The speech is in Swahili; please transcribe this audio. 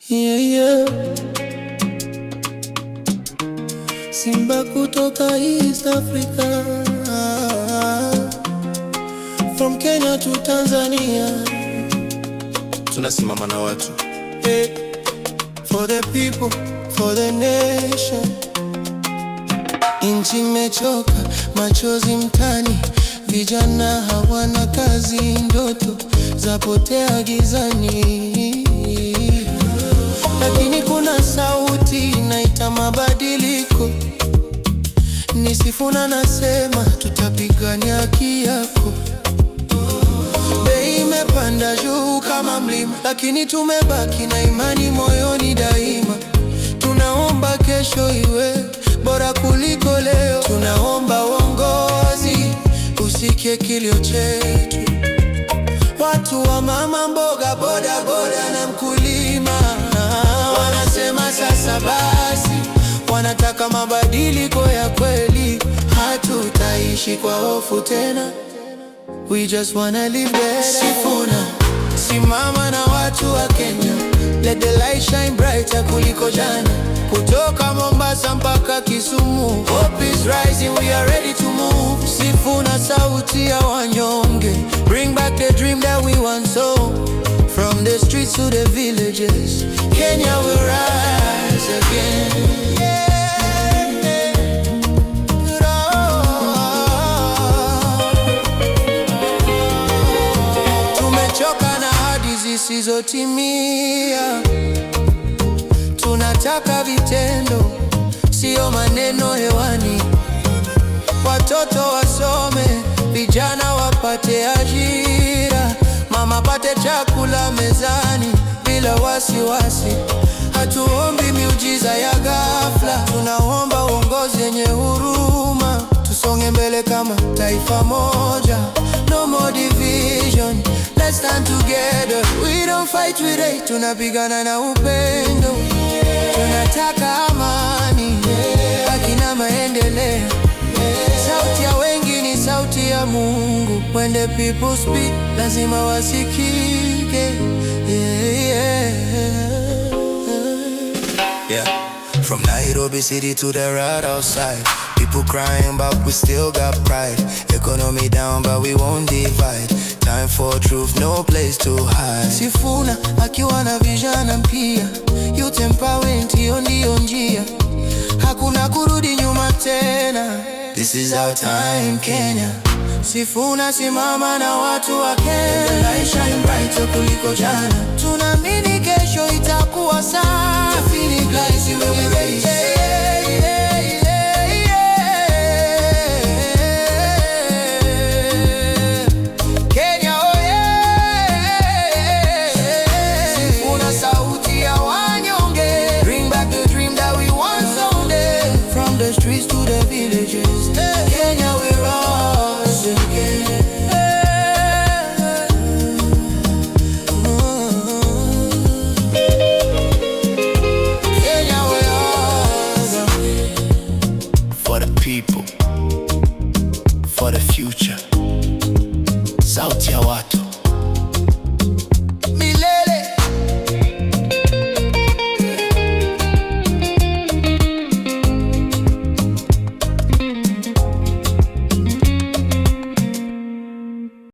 Yeah, yeah. Simba kutoka East Africa, from Kenya to Tanzania, tunasimama na watu. hey. For the people, for the nation. Inchi mechoka, machozi mtani, vijana hawana kazi, ndoto zapotea gizani. Lakini kuna sauti inaita mabadiliko, ni Sifuna nasema tutapigania haki yako. Bei imepanda juu kama mlima, lakini tumebaki na imani moyoni daima. Tunaomba kesho iwe bora kuliko leo. Tunaomba uongozi usikie kilio chetu. Watu wa mama mboga, boda boda na mkulima wanasema sasa basi, wanataka mabadiliko ya kweli. Hatutaishi kwa hofu tena, we just wanna live better. Sifuna, simama na watu wa Kenya, let the light shine brighter kuliko jana. Kutoka Mombasa mpaka Kisumu, hope is rising, we are ready to move. Sifuna, sauti ya wanyonge, bring back the dream that we once saw. From the streets to the villages, Kenya will rise again. Tumechoka na ahadi zisizotimia, tunataka vitendo, sio maneno hewani. Watoto wasome, vijana wapate ajira, mama pate chakula mezani bila wasiwasi. Hatuombi miujiza ya ghafla, tunaomba uongozi yenye huruma. Tusonge mbele kama taifa moja, no more division, let's stand together. We don't fight with hate, tunapigana na upendo. Tunataka amani, haki na maendeleo. Sauti ya wengi ni sauti ya Mungu. When the people speak, lazima wasikike. From Nairobi city to the road outside, people crying but we still got pride. Economy down but we won't divide. Time for truth, no place to hide. Sifuna akiwa na vijana pia, youth empowerment hiyo ndio njia. Hakuna kurudi nyuma tena, this is our time Kenya. Sifuna, simama na watu wa Kenya, light shine brighter kuliko jana. Tunaamini kesho ita